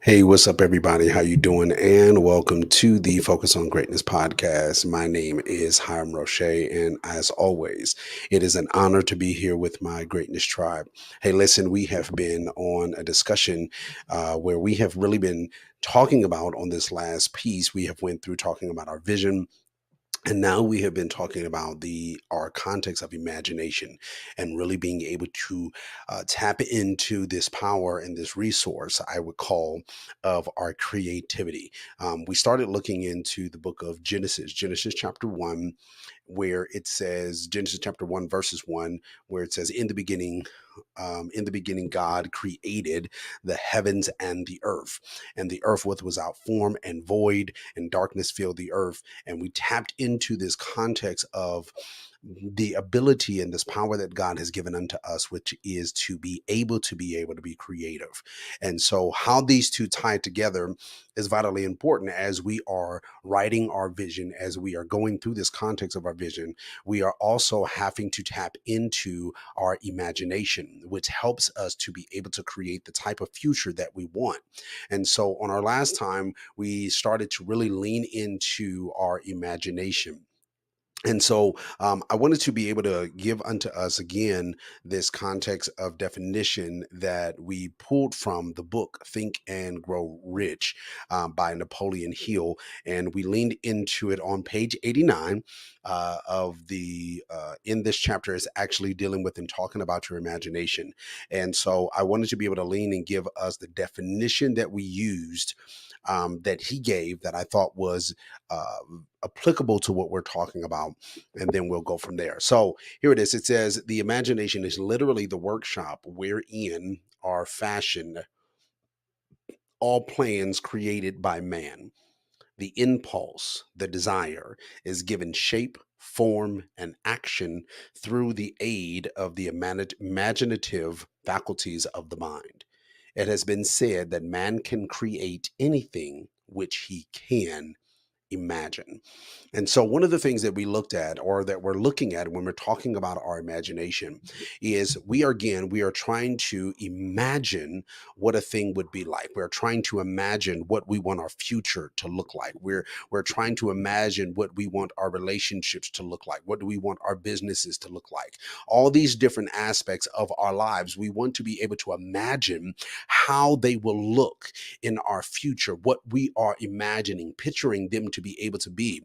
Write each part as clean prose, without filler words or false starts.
Hey, what's up, everybody? How you doing? And welcome to the Focus on Greatness podcast. My name is Hiram Roche, and as always, it is an honor to be here with my Greatness tribe. Hey, listen, we have been on a discussion where we have really been talking about on this last piece. We have went through talking about our vision, and now we have been talking about the our context of imagination and really being able to tap into this power and this resource I would call of our creativity. We started looking into the book of Genesis chapter 1, where it says, Genesis chapter 1, verses 1, where it says, in the beginning, God created the heavens and the earth. And the earth was without form and void, and darkness filled the earth. And we tapped into this context of the ability and this power that God has given unto us, which is to be creative. And so how these two tie together is vitally important as we are writing our vision, as we are going through this context of our vision. We are also having to tap into our imagination, which helps us to be able to create the type of future that we want. And so on our last time, we started to really lean into our imagination. And so I wanted to be able to give unto us again this context of definition that we pulled from the book Think and Grow Rich by Napoleon Hill. And we leaned into it on page 89 of in this chapter is actually dealing with and talking about your imagination. And so I wanted to be able to lean and give us the definition that we used, that he gave, that I thought was uh, applicable to what we're talking about, and then we'll go from there. So here it is. It says the imagination is literally the workshop wherein are fashioned all plans created by man. The impulse, the desire, is given shape, form, and action through the aid of the imaginative faculties of the mind. It has been said that man can create anything which he can imagine. And so, one of the things that we looked at, or that we're looking at when we're talking about our imagination, is we are trying to imagine what a thing would be like. We're trying to imagine what we want our future to look like. We're trying to imagine what we want our relationships to look like. What do we want our businesses to look like? All these different aspects of our lives, we want to be able to imagine how they will look in our future, what we are imagining, picturing them to be able to be.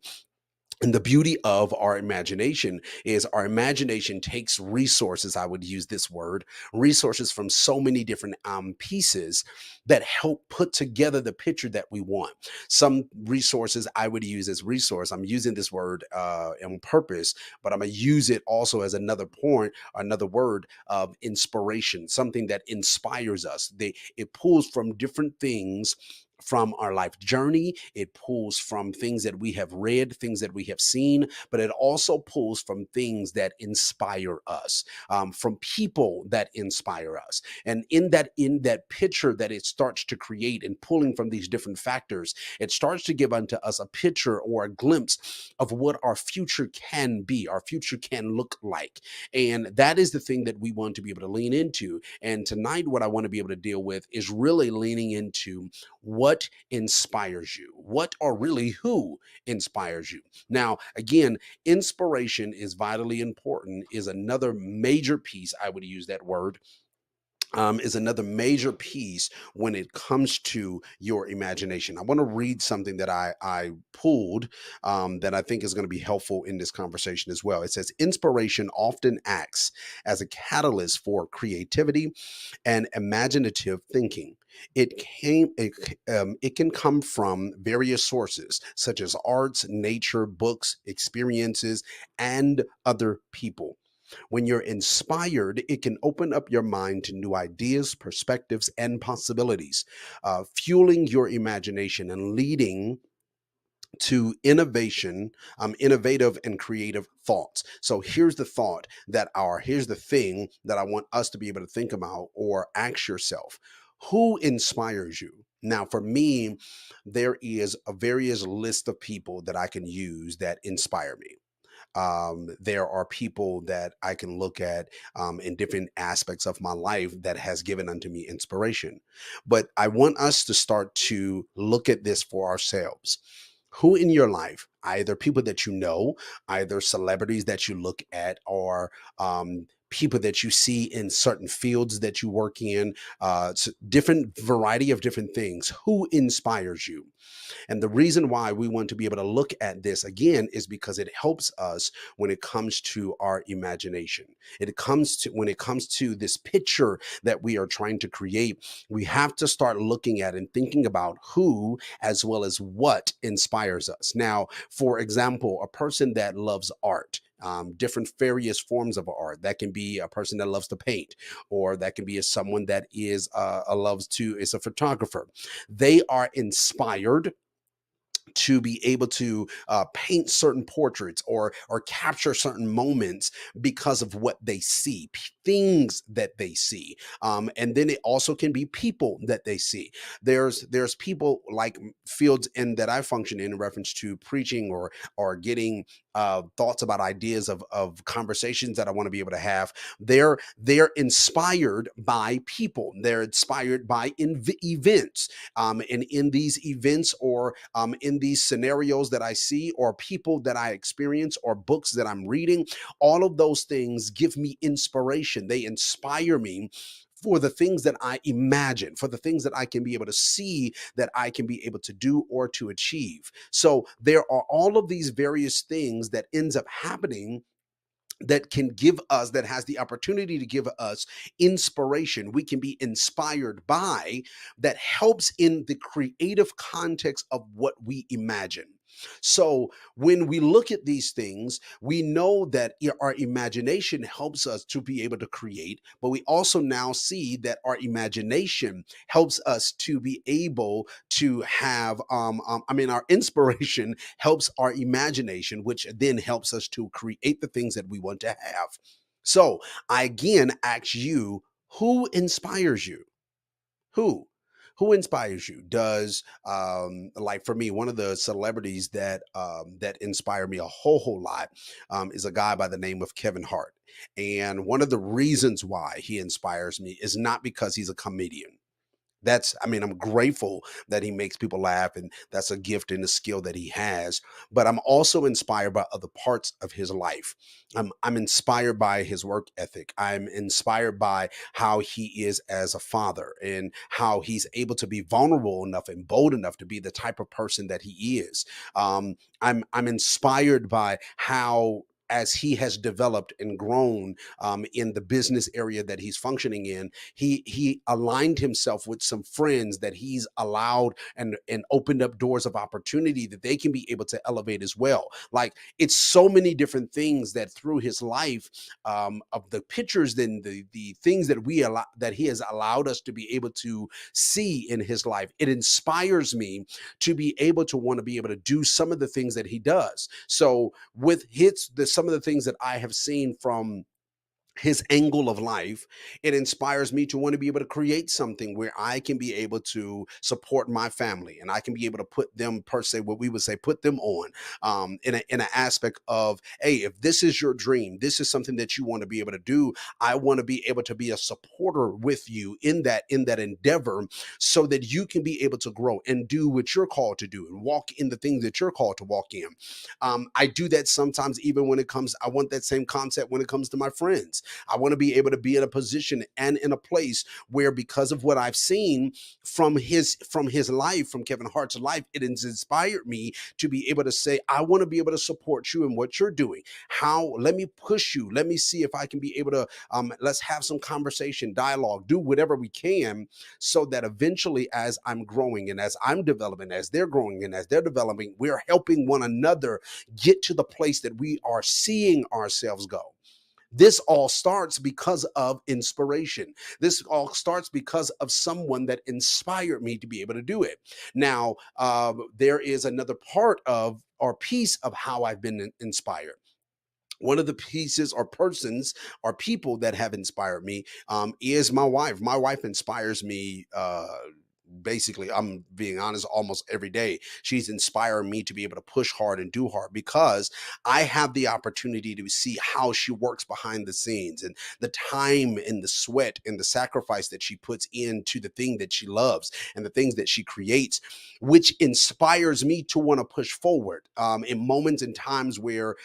And the beauty of our imagination is our imagination takes resources, I would use this word, resources from so many different pieces that help put together the picture that we want. Some resources I would use as resource. I'm using this word on purpose, but I'm going to use it also as another point, another word of inspiration, something that inspires us. It pulls from different things from our life journey. It pulls from things that we have read, things that we have seen, but it also pulls from things that inspire us, from people that inspire us. And in that picture that it starts to create and pulling from these different factors, it starts to give unto us a picture or a glimpse of what our future can be, our future can look like. And that is the thing that we want to be able to lean into. And tonight, what I want to be able to deal with is really leaning into what inspires you, what or really who inspires you. Now, again, inspiration is vitally important, is another major piece. I would use that word, is another major piece when it comes to your imagination. I want to read something that I pulled, that I think is going to be helpful in this conversation as well. It says, inspiration often acts as a catalyst for creativity and imaginative thinking. It can come from various sources such as arts, nature, books, experiences, and other people. When you're inspired, it can open up your mind to new ideas, perspectives, and possibilities, fueling your imagination and leading to innovative and creative thoughts. So here's the thing that I want us to be able to think about or ask yourself. Who inspires you? Now, for me, there is a various list of people that I can use that inspire me. There are people that I can look at in different aspects of my life that has given unto me inspiration. But I want us to start to look at this for ourselves. Who in your life, either people that you know, either celebrities that you look at, or people that you see in certain fields that you work in, different variety of different things, who inspires you? And the reason why we want to be able to look at this again is because it helps us when it comes to our imagination. It comes to when it comes to this picture that we are trying to create, we have to start looking at and thinking about who as well as what inspires us. Now, for example, a person that loves art, different various forms of art. That can be a person that loves to paint, or that can be someone that is a photographer. They are inspired to be able to paint certain portraits or capture certain moments because of what they see, things that they see, and then it also can be people that they see. There's people like fields in that I function in reference to preaching or getting thoughts about ideas of conversations that I want to be able to have. They're inspired by people. They're inspired by events, and in these events or in these scenarios that I see, or people that I experience, or books that I'm reading, all of those things give me inspiration. They inspire me for the things that I imagine, for the things that I can be able to see that I can be able to do or to achieve. So there are all of these various things that ends up happening that can give us, that has the opportunity to give us inspiration. We can be inspired by, that helps in the creative context of what we imagine. So when we look at these things, we know that our imagination helps us to be able to create, but we also now see that our imagination helps us to be able to have, our inspiration helps our imagination, which then helps us to create the things that we want to have. So I again ask you, who inspires you? Who? Who inspires you? Does like for me, one of the celebrities that inspire me a whole lot is a guy by the name of Kevin Hart. And one of the reasons why he inspires me is not because he's a comedian. I'm grateful that he makes people laugh, and that's a gift and a skill that he has. But I'm also inspired by other parts of his life. I'm inspired by his work ethic. I'm inspired by how he is as a father, and how he's able to be vulnerable enough and bold enough to be the type of person that he is. I'm inspired by how, as he has developed and grown in the business area that he's functioning in, he aligned himself with some friends that he's allowed and opened up doors of opportunity that they can be able to elevate as well. Like, it's so many different things that through his life, of the pictures, then the things that that he has allowed us to be able to see in his life, it inspires me to be able to want to be able to do some of the things that he does. So with some of the things that I have seen from his angle of life, it inspires me to want to be able to create something where I can be able to support my family, and I can be able to put them, per se, what we would say, put them on, in an aspect of, hey, if this is your dream, this is something that you want to be able to do. I want to be able to be a supporter with you in that endeavor, so that you can be able to grow and do what you're called to do and walk in the things that you're called to walk in. I do that sometimes, even when it comes, I want that same concept when it comes to my friends. I want to be able to be in a position and in a place where, because of what I've seen from his life, from Kevin Hart's life, it has inspired me to be able to say, I want to be able to support you in what you're doing. How? Let me push you. Let me see if I can be able to, let's have some conversation, dialogue, do whatever we can, so that eventually, as I'm growing and as I'm developing, as they're growing and as they're developing, we're helping one another get to the place that we are seeing ourselves go. This all starts because of inspiration. This all starts because of someone that inspired me to be able to do it. Now, there is another part of, or piece of, how I've been inspired. One of the pieces or persons or people that have inspired me is my wife. My wife inspires me basically, I'm being honest, almost every day. She's inspiring me to be able to push hard and do hard because I have the opportunity to see how she works behind the scenes and the time and the sweat and the sacrifice that she puts into the thing that she loves and the things that she creates, which inspires me to want to push forward in moments and times where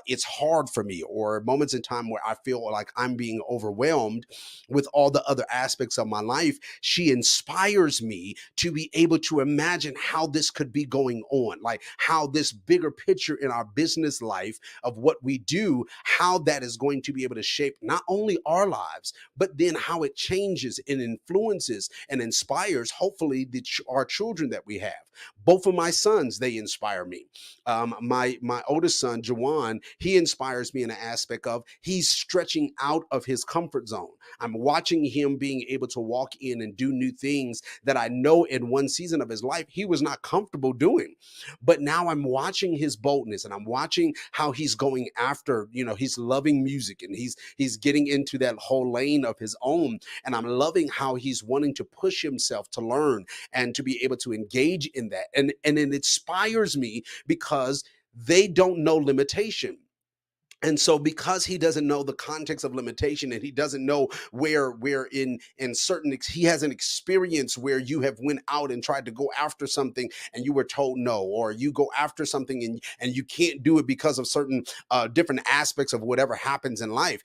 it's hard for me, or moments in time where I feel like I'm being overwhelmed with all the other aspects of my life. She inspires me to be able to imagine how this could be going on, like how this bigger picture in our business life of what we do, how that is going to be able to shape not only our lives, but then how it changes and influences and inspires, hopefully, our children that we have. Both of my sons, they inspire me. My oldest son, Jawan, he inspires me in an aspect of he's stretching out of his comfort zone. I'm watching him being able to walk in and do new things that I know in one season of his life he was not comfortable doing. But now I'm watching his boldness, and I'm watching how he's going after, he's loving music, and he's getting into that whole lane of his own. And I'm loving how he's wanting to push himself to learn and to be able to engage in that. And it inspires me because they don't know limitation. And so because he doesn't know the context of limitation, and he doesn't know where in certain he hasn't experienced where you have went out and tried to go after something and you were told no, or you go after something and you can't do it because of certain different aspects of whatever happens in life.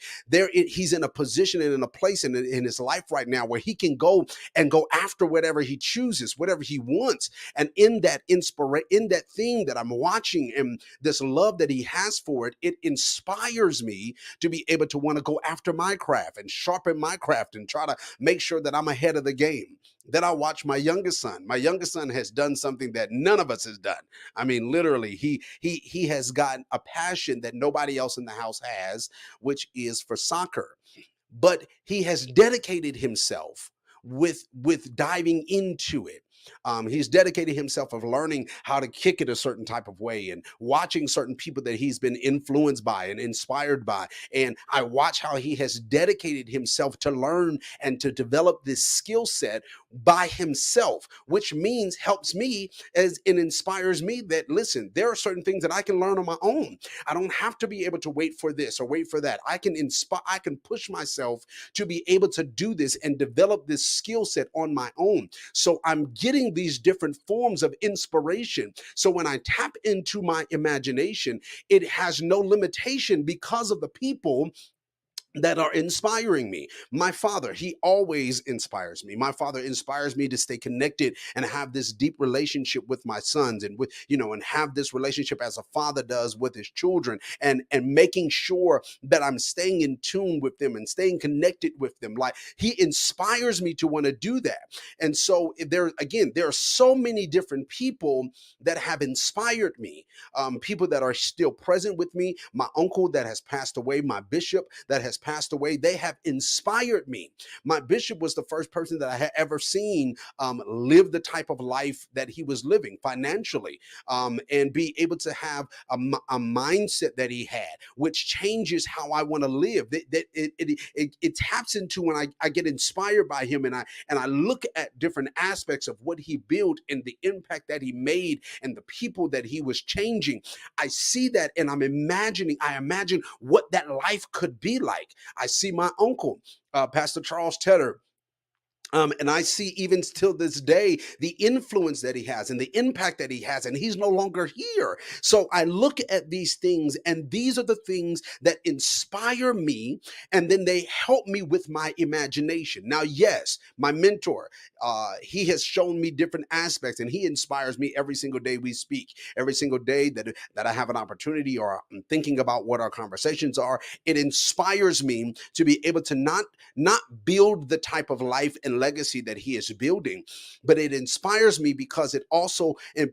He's in a position and in a place in his life right now where he can go and go after whatever he chooses, whatever he wants. And in that thing that I'm watching, and this love that he has for it, it inspires me to be able to want to go after my craft and sharpen my craft and try to make sure that I'm ahead of the game. Then I watch my youngest son. My youngest son has done something that none of us has done. I mean, literally, he has gotten a passion that nobody else in the house has, which is for soccer. But he has dedicated himself with diving into it. He's dedicated himself of learning how to kick it a certain type of way, and watching certain people that he's been influenced by and inspired by. And I watch how he has dedicated himself to learn and to develop this skill set by himself, which means helps me as it inspires me that, listen, there are certain things that I can learn on my own. I don't have to be able to wait for this or wait for that. I can push myself to be able to do this and develop this skill set on my own. So I'm getting these different forms of inspiration. So when I tap into my imagination, it has no limitation because of the people that are inspiring me. My father, he always inspires me. My father inspires me to stay connected and have this deep relationship with my sons, and and have this relationship as a father does with his children, and making sure that I'm staying in tune with them and staying connected with them. Like, he inspires me to want to do that. And so there are so many different people that have inspired me. People that are still present with me, my uncle that has passed away, my bishop that has passed away, they have inspired me. My bishop was the first person that I had ever seen live the type of life that he was living financially, and be able to have a mindset that he had, which changes how I want to live. It taps into when I get inspired by him, and I look at different aspects of what he built and the impact that he made and the people that he was changing. I see that, and I imagine what that life could be like. I see my uncle, Pastor Charles Tedder. And I see even till this day the influence that he has and the impact that he has, and he's no longer here. So I look at these things, and these are the things that inspire me, and then they help me with my imagination. Now, yes, my mentor, he has shown me different aspects, and he inspires me every single day we speak, every single day that I have an opportunity, or I'm thinking about what our conversations are. It inspires me to be able to not build the type of life and legacy that he is building, but it inspires me because it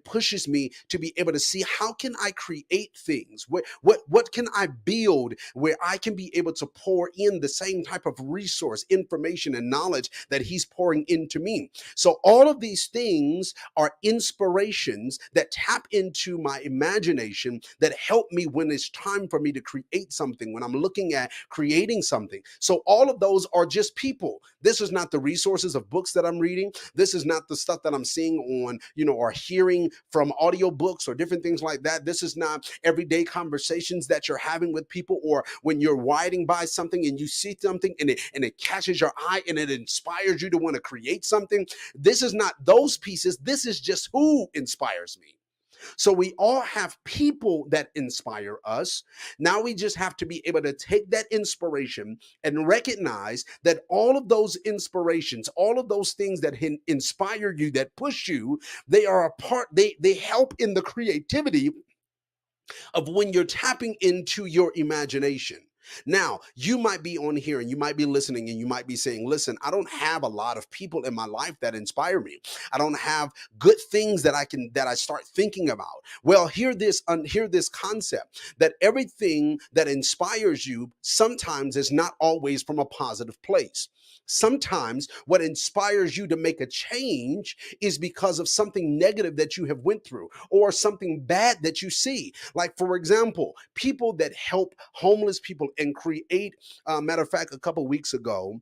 pushes me to be able to see how can I create things, what can I build where I can be able to pour in the same type of resource, information, and knowledge that he's pouring into me. So all of these things are inspirations that tap into my imagination, that help me when it's time for me to create something, when I'm looking at creating something. So all of those are just people. This is not the resources sources of books that I'm reading. This is not the stuff that I'm seeing on, or hearing from audiobooks or different things like that. This is not everyday conversations that you're having with people, or when you're riding by something and you see something and it catches your eye and it inspires you to want to create something. This is not those pieces. This is just who inspires me. So we all have people that inspire us. Now we just have to be able to take that inspiration and recognize that all of those inspirations, all of those things that inspire you, that push you, they are a part, they help in the creativity of when you're tapping into your imagination. Now, you might be on here and you might be listening and you might be saying, listen, I don't have a lot of people in my life that inspire me. I don't have good things that I start thinking about. Well, hear this concept that everything that inspires you sometimes is not always from a positive place. Sometimes what inspires you to make a change is because of something negative that you have went through or something bad that you see. Like, for example, people that help homeless people and create, matter of fact, a couple weeks ago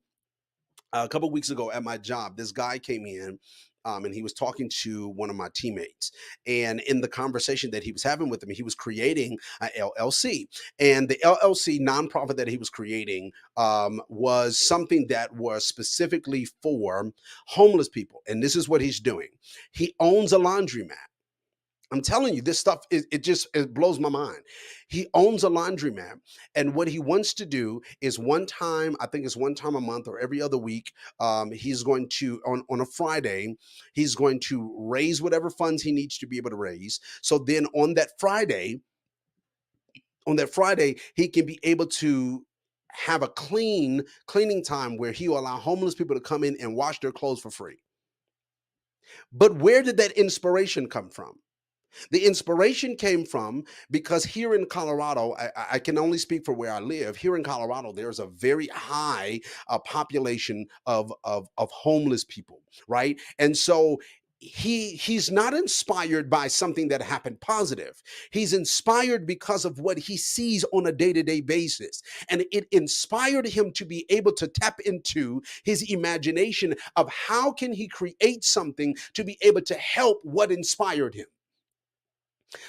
at my job, this guy came in. And he was talking to one of my teammates. And in the conversation that he was having with him, he was creating a LLC. And the LLC nonprofit that he was creating was something that was specifically for homeless people. And this is what he's doing. He owns a laundromat. I'm telling you, this stuff it blows my mind. He owns a laundromat, and what he wants to do is one time, I think it's one time a month or every other week. He's going to on a Friday, he's going to raise whatever funds he needs to be able to raise. So then on that Friday, he can be able to have a cleaning time where he will allow homeless people to come in and wash their clothes for free. But where did that inspiration come from? The inspiration came from because here in Colorado, I can only speak for where I live. Here in Colorado, there's a very high population of homeless people, right? And so he's not inspired by something that happened positive. He's inspired because of what he sees on a day-to-day basis. And it inspired him to be able to tap into his imagination of how can he create something to be able to help what inspired him.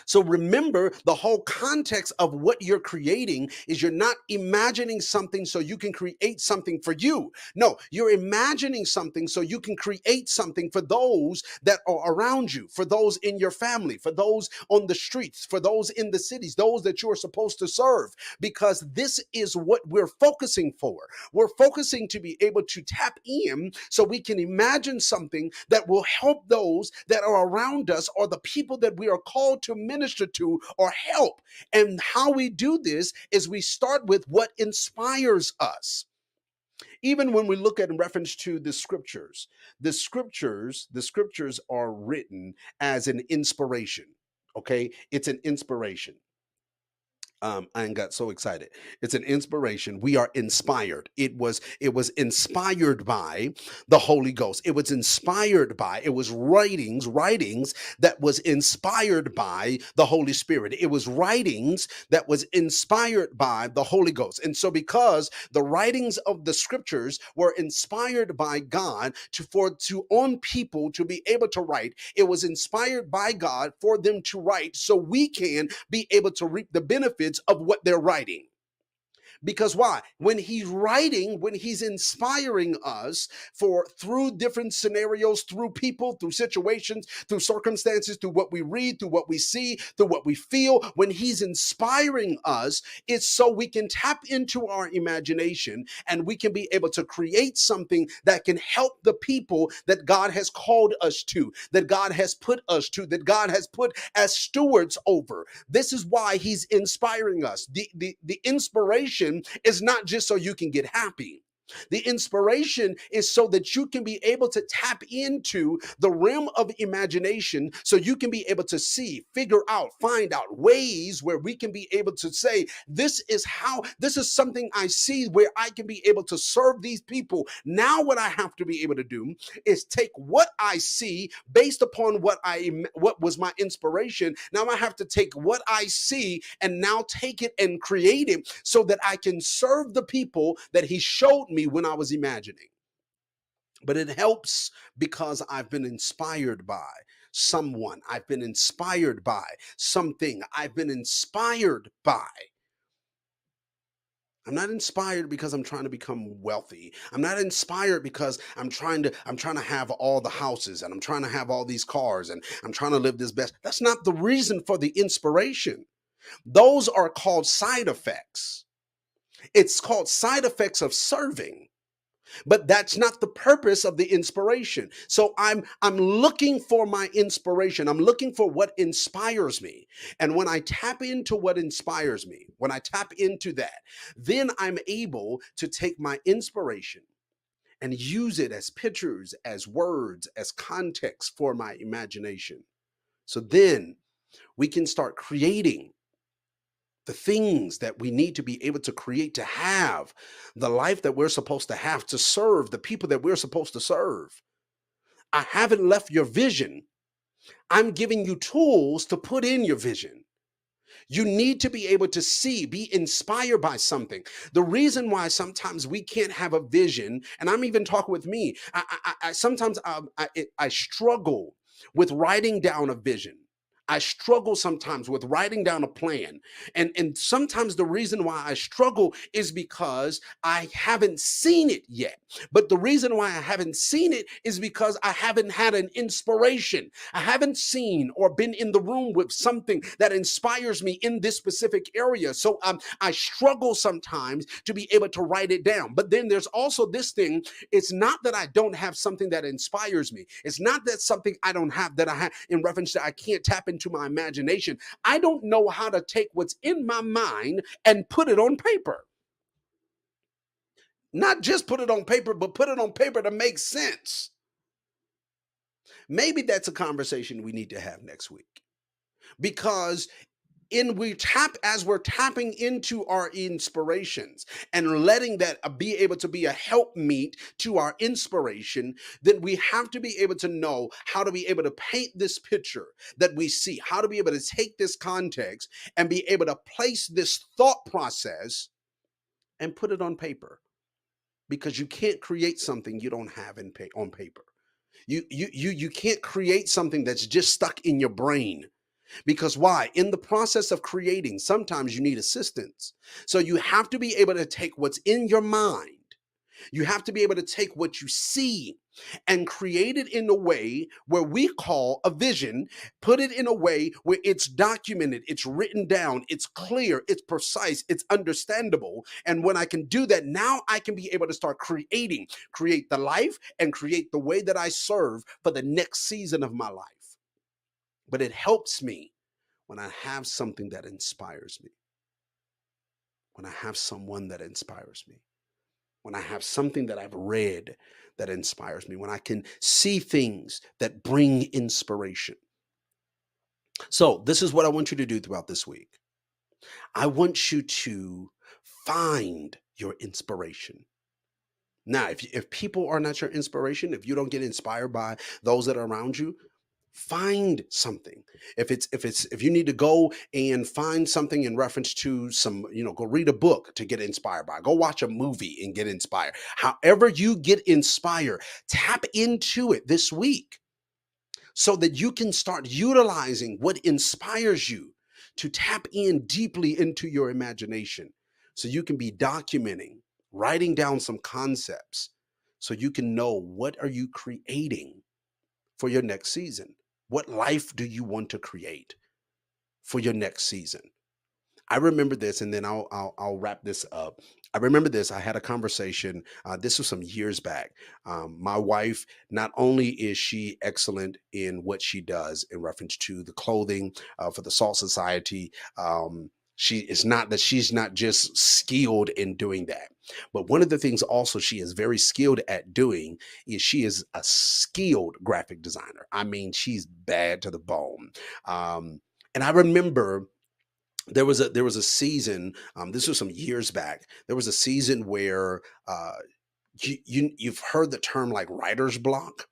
So remember, the whole context of what you're creating is you're not imagining something so you can create something for you. No, you're imagining something so you can create something for those that are around you, for those in your family, for those on the streets, for those in the cities, those that you are supposed to serve, because this is what we're focusing for. We're focusing to be able to tap in so we can imagine something that will help those that are around us or the people that we are called to minister to or help. And how we do this is we start with what inspires us. Even when we look at in reference to the scriptures are written as an inspiration. Okay, it's an inspiration. I got so excited. It's an inspiration. We are inspired. It was inspired by the Holy Ghost. It was writings that was inspired by the Holy Spirit. It was writings that was inspired by the Holy Ghost. And so because the writings of the scriptures were inspired by God to on people to be able to write, it was inspired by God for them to write so we can be able to reap the benefits of what they're writing. Because why? When he's inspiring us for through different scenarios, through people, through situations, through circumstances, through what we read, through what we see, through what we feel, when he's inspiring us, it's so we can tap into our imagination and we can be able to create something that can help the people that God has called us to, that God has put us to, that God has put as stewards over. This is why he's inspiring us. The inspiration is not just so you can get happy. The inspiration is so that you can be able to tap into the realm of imagination so you can be able to see, figure out, find out ways where we can be able to say, this is something I see where I can be able to serve these people. Now, what I have to be able to do is take what I see based upon what was my inspiration. Now I have to take what I see and now take it and create it so that I can serve the people that he showed me when I was imagining. but it helps because I've been inspired by someone. I've been inspired by something. I've been inspired by. I'm not inspired because I'm trying to become wealthy. I'm not inspired because I'm trying to have all the houses and I'm trying to have all these cars and I'm trying to live this best. That's not the reason for the inspiration. Those are called side effects. It's called side effects of serving, but that's not the purpose of the inspiration. So I'm looking for my inspiration. I'm looking for what inspires me. And when I tap into what inspires me, when I tap into that, then I'm able to take my inspiration and use it as pictures, as words, as context for my imagination. So then we can start creating the things that we need to be able to create to have the life that we're supposed to have, to serve the people that we're supposed to serve. I haven't left your vision. I'm giving you tools to put in your vision. You need to be able to see, be inspired by something. The reason why sometimes we can't have a vision, and I'm even talking with me, I sometimes I struggle with writing down a vision. I struggle sometimes with writing down a plan. And sometimes the reason why I struggle is because I haven't seen it yet. But the reason why I haven't seen it is because I haven't had an inspiration. I haven't seen or been in the room with something that inspires me in this specific area. So I struggle sometimes to be able to write it down. But then there's also this thing. It's not that I don't have something that inspires me. It's not that something I don't have that I have in reference to I can't tap into my imagination. I don't know how to take what's in my mind and put it on paper. Not just put it on paper, but put it on paper to make sense. Maybe that's a conversation we need to have next week, because in we tap as we're tapping into our inspirations and letting that be able to be a helpmeet to our inspiration, then we have to be able to know how to be able to paint this picture that we see, how to be able to take this context and be able to place this thought process and put it on paper, because you can't create something you don't have on paper. You can't create something that's just stuck in your brain. Because why? In the process of creating, sometimes you need assistance. So you have to be able to take what's in your mind. You have to be able to take what you see and create it in a way where we call a vision, put it in a way where it's documented, it's written down, it's clear, it's precise, it's understandable. And when I can do that, now I can be able to start create the life and create the way that I serve for the next season of my life. But it helps me when I have something that inspires me, when I have someone that inspires me, when I have something that I've read that inspires me, when I can see things that bring inspiration. So, this is what I want you to do throughout this week. I want you to find your inspiration. Now, if people are not your inspiration, if you don't get inspired by those that are around you, find something. If you need to go and find something in reference to some, go read a book to get inspired by, go watch a movie and get inspired. However you get inspired, tap into it this week so that you can start utilizing what inspires you to tap in deeply into your imagination, so you can be documenting, writing down some concepts, so you can know what are you creating for your next season. What life do you want to create for your next season? I remember this, and then I'll wrap this up. I remember this. I had a conversation. This was some years back. My wife, not only is she excellent in what she does in reference to the clothing for the Salt Society. She is not that she's not just skilled in doing that, but one of the things also she is very skilled at doing is she is a skilled graphic designer. I mean, she's bad to the bone. And I remember there was a season. This was some years back. There was a season where you've heard the term like writer's block,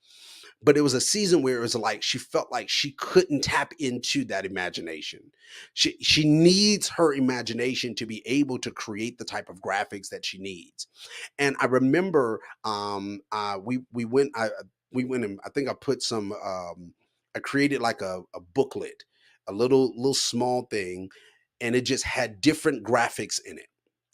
but it was a season where it was like she felt like she couldn't tap into that imagination. She needs her imagination to be able to create the type of graphics that she needs. And I remember we went and I think I put some I created like a booklet, a little small thing, and it just had different graphics in it,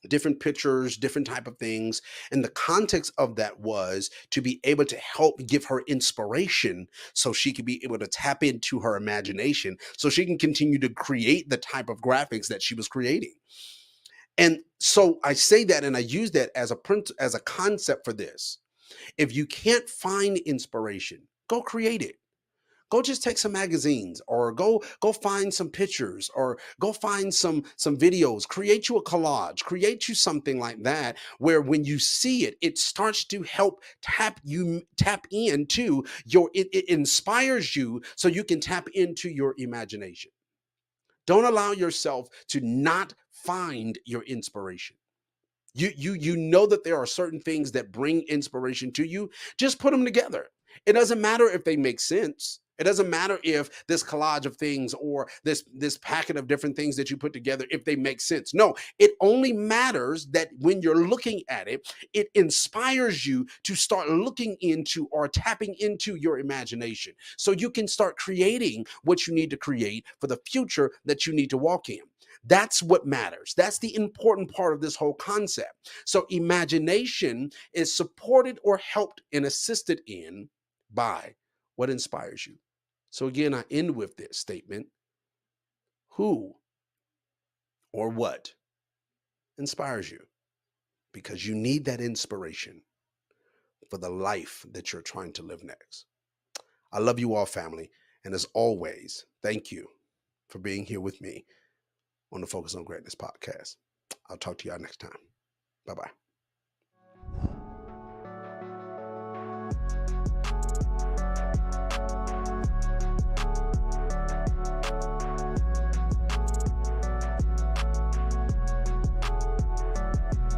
different pictures, different type of things. And the context of that was to be able to help give her inspiration so she could be able to tap into her imagination so she can continue to create the type of graphics that she was creating. And so I say that and I use that as as a concept for this. If you can't find inspiration, go create it. Go just take some magazines, or go find some pictures, or go find some videos. Create you a collage, create you something like that, where when you see it, it starts to help tap into it inspires you so you can tap into your imagination. Don't allow yourself to not find your inspiration. You know that there are certain things that bring inspiration to you. Just put them together. It doesn't matter if they make sense. It doesn't matter if this collage of things or this packet of different things that you put together, if they make sense. No, it only matters that when you're looking at it, it inspires you to start looking into or tapping into your imagination so you can start creating what you need to create for the future that you need to walk in. That's what matters. That's the important part of this whole concept. So, imagination is supported or helped and assisted in by what inspires you. So, again, I end with this statement: who or what inspires you? Because you need that inspiration for the life that you're trying to live next. I love you all, family. And as always, thank you for being here with me on the Focus on Greatness podcast. I'll talk to y'all next time. Bye bye.